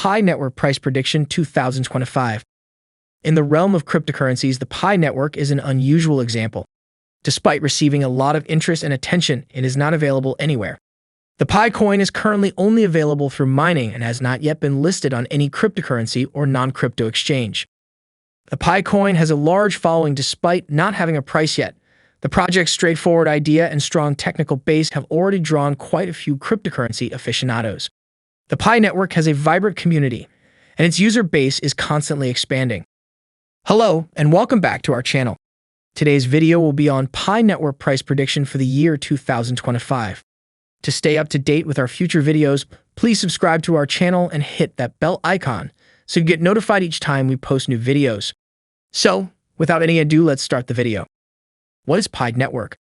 Pi Network Price Prediction 2025. In the realm of cryptocurrencies, the Pi Network is an unusual example. Despite receiving a lot of interest and attention, it is not available anywhere. The Pi coin is currently only available through mining and has not yet been listed on any cryptocurrency or non-crypto exchange. The Pi coin has a large following despite not having a price yet. The project's straightforward idea and strong technical base have already drawn quite a few cryptocurrency aficionados. The Pi network has a vibrant community, and its user base is constantly expanding. Hello, and welcome back to our channel. Today's video will be on Pi network price prediction for the year 2025. To stay up to date with our future videos, please subscribe to our channel and hit that bell icon so you get notified each time we post new videos. So, without any ado, let's start the video. What is Pi network?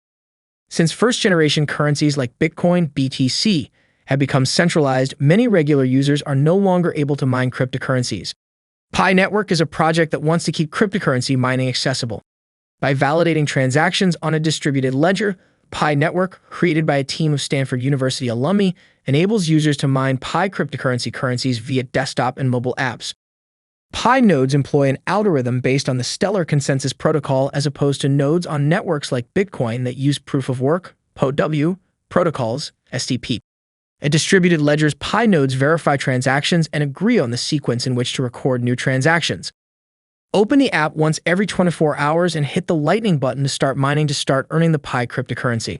Since first-generation currencies like Bitcoin, BTC, have become centralized, many regular users are no longer able to mine cryptocurrencies. Pi network is a project that wants to keep cryptocurrency mining accessible. By validating transactions on a distributed ledger, Pi network, created by a team of Stanford University alumni, enables users to mine Pi currencies via desktop and mobile apps. Pi nodes employ an algorithm based on the Stellar Consensus Protocol as opposed to nodes on networks like Bitcoin that use proof-of-work (POW) protocols (STP). At distributed ledgers, Pi nodes verify transactions and agree on the sequence in which to record new transactions. Open the app once every 24 hours and hit the lightning button to start mining to start earning the Pi cryptocurrency.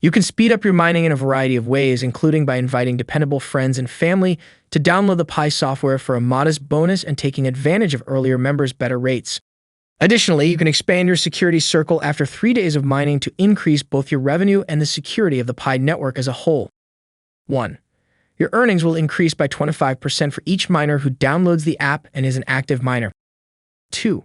You can speed up your mining in a variety of ways, including by inviting dependable friends and family to download the Pi software for a modest bonus and taking advantage of earlier members' better rates. Additionally, you can expand your security circle after 3 days of mining to increase both your revenue and the security of the Pi network as a whole. 1. Your earnings will increase by 25% for each miner who downloads the app and is an active miner. 2.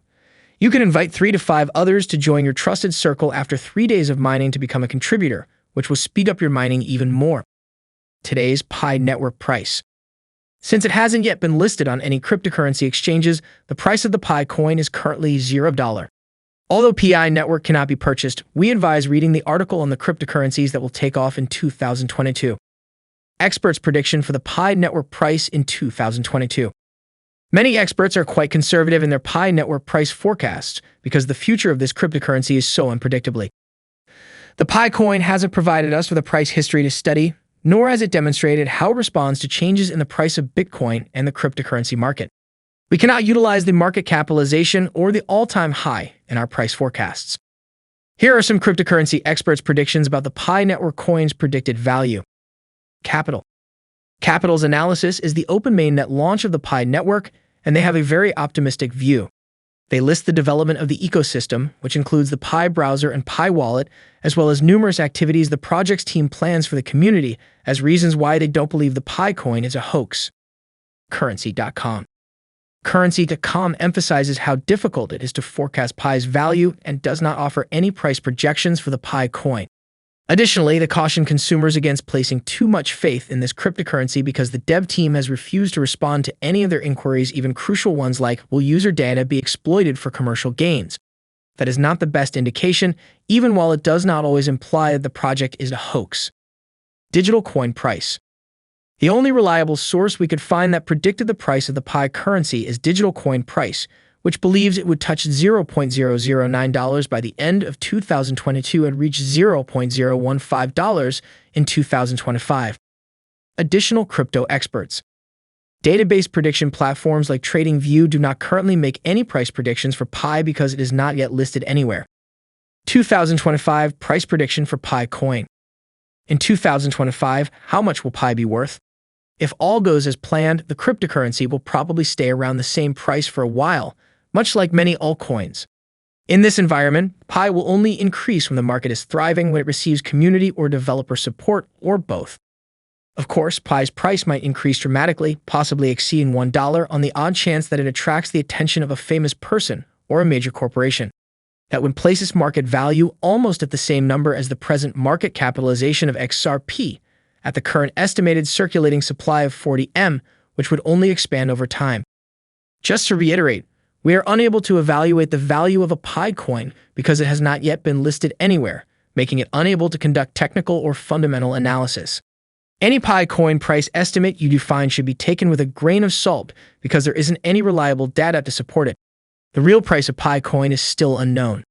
You can invite 3 to 5 others to join your trusted circle after 3 days of mining to become a contributor, which will speed up your mining even more. Today's Pi network price. Since it hasn't yet been listed on any cryptocurrency exchanges, the price of the Pi coin is currently $0. Although Pi network cannot be purchased, we advise reading the article on the cryptocurrencies that will take off in 2022. Experts' prediction for the Pi network price in 2022. Many experts are quite conservative in their Pi network price forecasts because the future of this cryptocurrency is so unpredictably. The Pi coin hasn't provided us with a price history to study, nor has it demonstrated how it responds to changes in the price of Bitcoin and the cryptocurrency market. We cannot utilize the market capitalization or the all-time high in our price forecasts. Here are some cryptocurrency experts' predictions about the Pi network coin's predicted value. Capital. Capital's analysis is the open mainnet launch of the Pi network, and they have a very optimistic view. They list the development of the ecosystem, which includes the Pi browser and Pi wallet, as well as numerous activities the project's team plans for the community as reasons why they don't believe the Pi coin is a hoax. Currency.com. Currency.com emphasizes how difficult it is to forecast Pi's value and does not offer any price projections for the Pi coin. Additionally, they caution consumers against placing too much faith in this cryptocurrency because the dev team has refused to respond to any of their inquiries, even crucial ones like, will user data be exploited for commercial gains? That is not the best indication, even while it does not always imply that the project is a hoax. Digital coin price. The only reliable source we could find that predicted the price of the Pi currency is Digital Coin Price, which believes it would touch $0.009 by the end of 2022 and reach $0.015 in 2025. Additional crypto experts. Database prediction platforms like TradingView do not currently make any price predictions for Pi because it is not yet listed anywhere. 2025 price prediction for Pi coin. In 2025, how much will Pi be worth? If all goes as planned, the cryptocurrency will probably stay around the same price for a while, much like many altcoins. In this environment, Pi will only increase when the market is thriving, when it receives community or developer support, or both. Of course, Pi's price might increase dramatically, possibly exceeding $1 on the odd chance that it attracts the attention of a famous person or a major corporation. That would place its market value almost at the same number as the present market capitalization of XRP, at the current estimated circulating supply of 40 M, which would only expand over time. Just to reiterate, we are unable to evaluate the value of a Pi coin because it has not yet been listed anywhere, making it unable to conduct technical or fundamental analysis. Any Pi coin price estimate you do find should be taken with a grain of salt because there isn't any reliable data to support it. The real price of Pi coin is still unknown.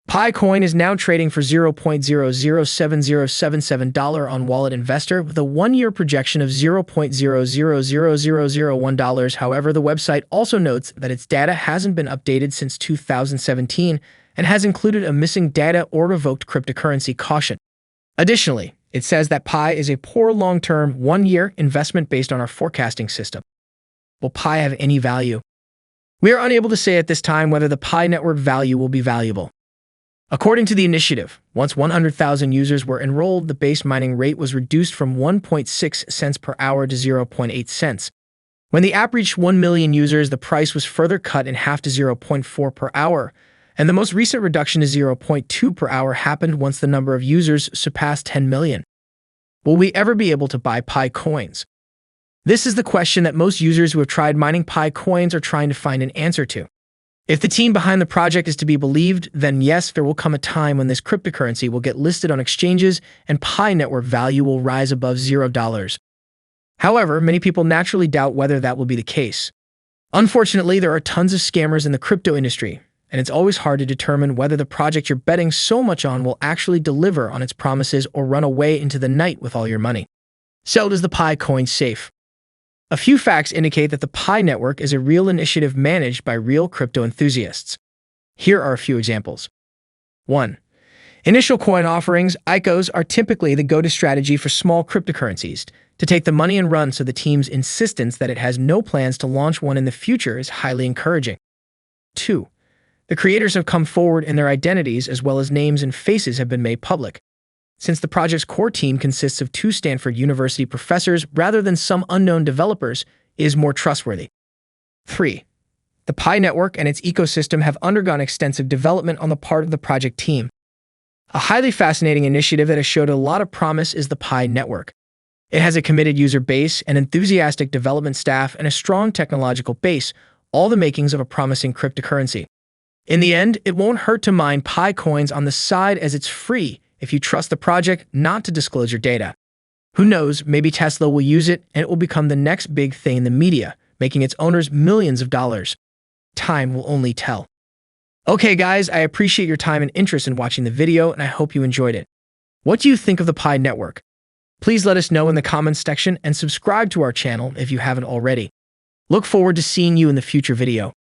Pi coin is now trading for $0.007077 on Wallet Investor with a 1-year projection of $0.000001. However, the website also notes that its data hasn't been updated since 2017 and has included a missing data or revoked cryptocurrency caution. Additionally, it says that Pi is a poor long-term, 1-year investment based on our forecasting system. Will Pi have any value? We are unable to say at this time whether the Pi network value will be valuable. According to the initiative, once 100,000 users were enrolled, the base mining rate was reduced from 1.6 cents per hour to 0.8 cents. When the app reached 1 million users, the price was further cut in half to 0.4 per hour, and the most recent reduction to 0.2 per hour happened once the number of users surpassed 10 million. Will we ever be able to buy Pi coins? This is the question that most users who have tried mining Pi coins are trying to find an answer to. If the team behind the project is to be believed, then yes, there will come a time when this cryptocurrency will get listed on exchanges and Pi network value will rise above $0. However, many people naturally doubt whether that will be the case. Unfortunately, there are tons of scammers in the crypto industry, and it's always hard to determine whether the project you're betting so much on will actually deliver on its promises or run away into the night with all your money. So, is the Pi coin safe? A few facts indicate that the Pi network is a real initiative managed by real crypto enthusiasts. Here are a few examples. 1. Initial coin offerings, ICOs, are typically the go-to strategy for small cryptocurrencies to take the money and run, so the team's insistence that it has no plans to launch one in the future is highly encouraging. 2. The creators have come forward and their identities as well as names and faces have been made public. Since the project's core team consists of 2 Stanford University professors rather than some unknown developers, it is more trustworthy. 3. The Pi network and its ecosystem have undergone extensive development on the part of the project team. A highly fascinating initiative that has showed a lot of promise is the Pi network. It has a committed user base, an enthusiastic development staff, and a strong technological base, all the makings of a promising cryptocurrency. In the end, it won't hurt to mine Pi coins on the side as it's free if you trust the project not to disclose your data. Who knows, maybe Tesla will use it and it will become the next big thing in the media, making its owners millions of dollars. Time will only tell. Okay guys, I appreciate your time and interest in watching the video and I hope you enjoyed it. What do you think of the Pi network? Please let us know in the comments section and subscribe to our channel if you haven't already. Look forward to seeing you in the future video.